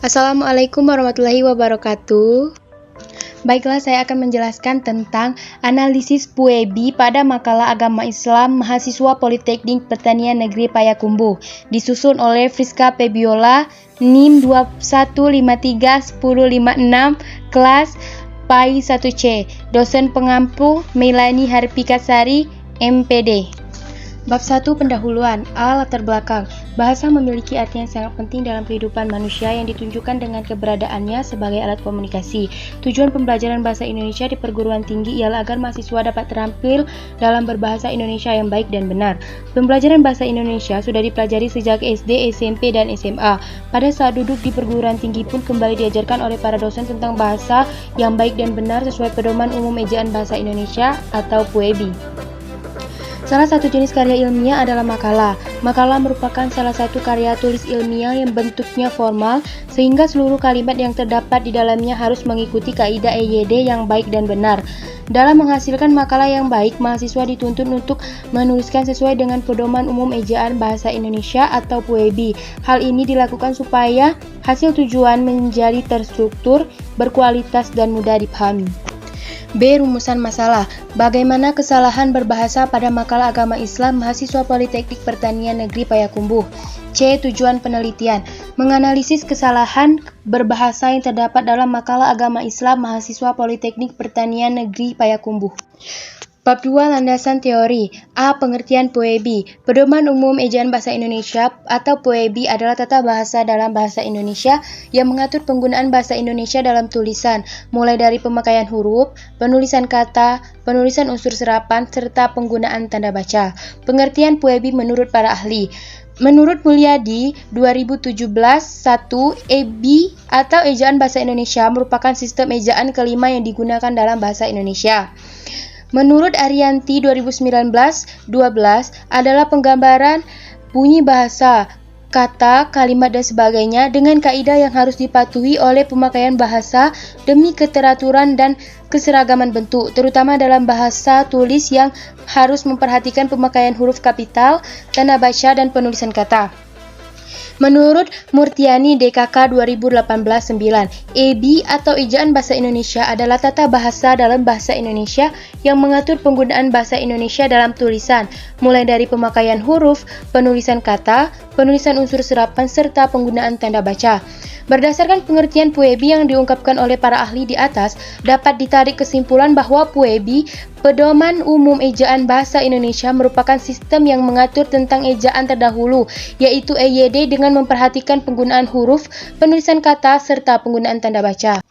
Assalamualaikum warahmatullahi wabarakatuh. Baiklah, saya akan menjelaskan tentang analisis PUEBI pada makalah agama Islam mahasiswa Politeknik Pertanian Negeri Payakumbuh, disusun oleh Friska Febiola, NIM 21531056, kelas PAI 1C, dosen pengampu Melani Harpikasari, MPD. Bab 1 Pendahuluan. Latar belakang. Bahasa memiliki arti yang sangat penting dalam kehidupan manusia yang ditunjukkan dengan keberadaannya sebagai alat komunikasi. Tujuan pembelajaran bahasa Indonesia di perguruan tinggi ialah agar mahasiswa dapat terampil dalam berbahasa Indonesia yang baik dan benar. Pembelajaran bahasa Indonesia sudah dipelajari sejak SD, SMP, dan SMA. Pada saat duduk di perguruan tinggi pun kembali diajarkan oleh para dosen tentang bahasa yang baik dan benar sesuai pedoman umum ejaan bahasa Indonesia atau PUEBI. Salah satu jenis karya ilmiah adalah makalah. Makalah merupakan salah satu karya tulis ilmiah yang bentuknya formal, sehingga seluruh kalimat yang terdapat di dalamnya harus mengikuti kaidah EYD yang baik dan benar. Dalam menghasilkan makalah yang baik, mahasiswa dituntut untuk menuliskan sesuai dengan pedoman umum ejaan bahasa Indonesia atau PUEBI. Hal ini dilakukan supaya hasil tujuan menjadi terstruktur, berkualitas, dan mudah dipahami. B. Rumusan masalah. Bagaimana kesalahan berbahasa pada makalah agama Islam mahasiswa Politeknik Pertanian Negeri Payakumbuh. C. Tujuan penelitian. Menganalisis kesalahan berbahasa yang terdapat dalam makalah agama Islam mahasiswa Politeknik Pertanian Negeri Payakumbuh. Bab 2 Landasan teori. A. Pengertian PUEBI. Pedoman umum ejaan bahasa Indonesia atau PUEBI adalah tata bahasa dalam bahasa Indonesia yang mengatur penggunaan bahasa Indonesia dalam tulisan, mulai dari pemakaian huruf, penulisan kata, penulisan unsur serapan, serta penggunaan tanda baca. Pengertian PUEBI menurut para ahli. Menurut Mulyadi, 2017, 1. EBI atau ejaan bahasa Indonesia merupakan sistem ejaan kelima yang digunakan dalam bahasa Indonesia. Menurut Arianti 2019, 12 adalah penggambaran bunyi bahasa, kata, kalimat, dan sebagainya dengan kaidah yang harus dipatuhi oleh pemakaian bahasa demi keteraturan dan keseragaman bentuk, terutama dalam bahasa tulis yang harus memperhatikan pemakaian huruf kapital, tanda baca, dan penulisan kata. Menurut Murtiani DKK 2018-9, EBI atau ejaan bahasa Indonesia adalah tata bahasa dalam bahasa Indonesia yang mengatur penggunaan bahasa Indonesia dalam tulisan, mulai dari pemakaian huruf, penulisan kata, penulisan unsur serapan, serta penggunaan tanda baca. Berdasarkan pengertian PUEBI yang diungkapkan oleh para ahli di atas, dapat ditarik kesimpulan bahwa PUEBI, pedoman umum ejaan bahasa Indonesia, merupakan sistem yang mengatur tentang ejaan terdahulu, yaitu EYD dengan memperhatikan penggunaan huruf, penulisan kata, serta penggunaan tanda baca.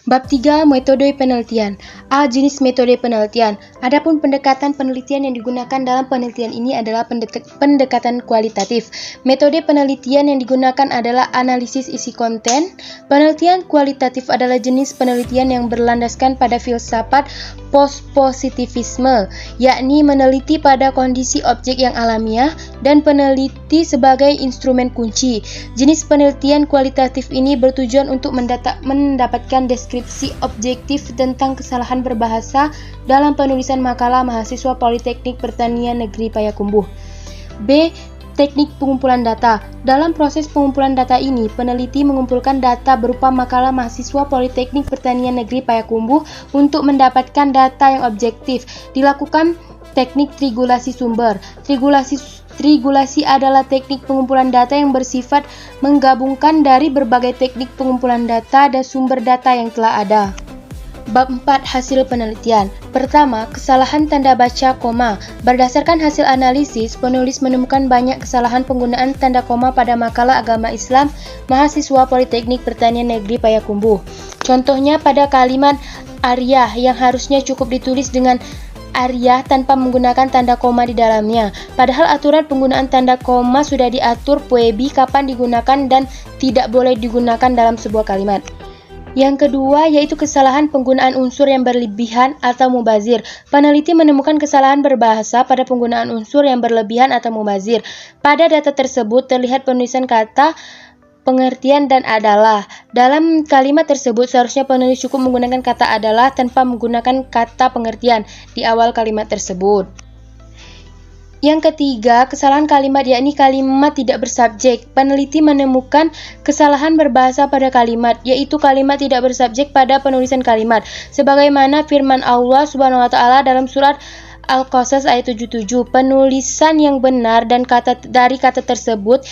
Bab 3 Metode penelitian. A. Jenis metode penelitian. Adapun pendekatan penelitian yang digunakan dalam penelitian ini adalah pendekatan kualitatif. Metode penelitian yang digunakan adalah analisis isi konten. Penelitian kualitatif adalah jenis penelitian yang berlandaskan pada filsafat post-positivisme, yakni meneliti pada kondisi objek yang alamiah dan peneliti sebagai instrumen kunci. Jenis penelitian kualitatif ini bertujuan untuk mendapatkan deskripsi objektif tentang kesalahan berbahasa dalam penulisan makalah mahasiswa Politeknik Pertanian Negeri Payakumbuh. B. Teknik pengumpulan data. Dalam proses pengumpulan data ini, peneliti mengumpulkan data berupa makalah mahasiswa Politeknik Pertanian Negeri Payakumbuh untuk mendapatkan data yang objektif. Dilakukan teknik trigulasi sumber. Trigulasi adalah teknik pengumpulan data yang bersifat menggabungkan dari berbagai teknik pengumpulan data dan sumber data yang telah ada. Bab 4 Hasil penelitian. Pertama, kesalahan tanda baca koma. Berdasarkan hasil analisis, penulis menemukan banyak kesalahan penggunaan tanda koma pada makalah agama Islam mahasiswa Politeknik Pertanian Negeri Payakumbuh. Contohnya pada kalimat Arya yang harusnya cukup ditulis dengan Arya tanpa menggunakan tanda koma di dalamnya. Padahal aturan penggunaan tanda koma sudah diatur PUEBI kapan digunakan dan tidak boleh digunakan dalam sebuah kalimat. Yang kedua yaitu kesalahan penggunaan unsur yang berlebihan atau mubazir. Peneliti menemukan kesalahan berbahasa pada penggunaan unsur yang berlebihan atau mubazir. Pada data tersebut terlihat penulisan kata, pengertian, dan adalah. Dalam kalimat tersebut seharusnya penulis cukup menggunakan kata adalah tanpa menggunakan kata pengertian di awal kalimat tersebut. Yang ketiga, kesalahan kalimat yakni kalimat tidak bersubjek. Peneliti menemukan kesalahan berbahasa pada kalimat, yaitu kalimat tidak bersubjek pada penulisan kalimat. Sebagaimana firman Allah Subhanahu wa taala dalam surat Al-Qasas ayat 77, penulisan yang benar dan dari kata tersebut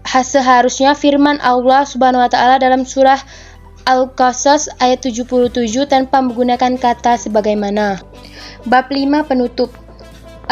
seharusnya firman Allah Subhanahu wa taala dalam surah Al-Qasas ayat 77 tanpa menggunakan kata sebagaimana. Bab 5 penutup.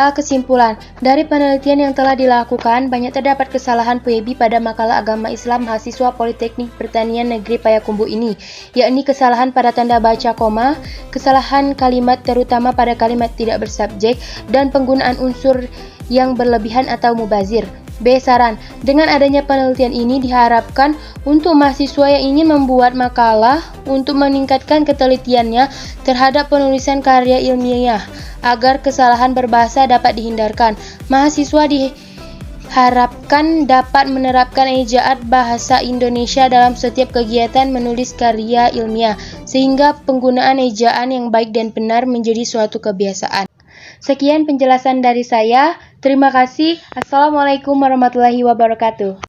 Kesimpulan, dari penelitian yang telah dilakukan, banyak terdapat kesalahan PUEBI pada makalah agama Islam mahasiswa Politeknik Pertanian Negeri Payakumbuh ini, yakni kesalahan pada tanda baca koma, kesalahan kalimat terutama pada kalimat tidak bersubjek, dan penggunaan unsur yang berlebihan atau mubazir. B. Saran. Dengan adanya penelitian ini diharapkan untuk mahasiswa yang ingin membuat makalah untuk meningkatkan ketelitiannya terhadap penulisan karya ilmiah agar kesalahan berbahasa dapat dihindarkan. Mahasiswa diharapkan dapat menerapkan ejaan bahasa Indonesia dalam setiap kegiatan menulis karya ilmiah sehingga penggunaan ejaan yang baik dan benar menjadi suatu kebiasaan. Sekian penjelasan dari saya. Terima kasih. Assalamualaikum warahmatullahi wabarakatuh.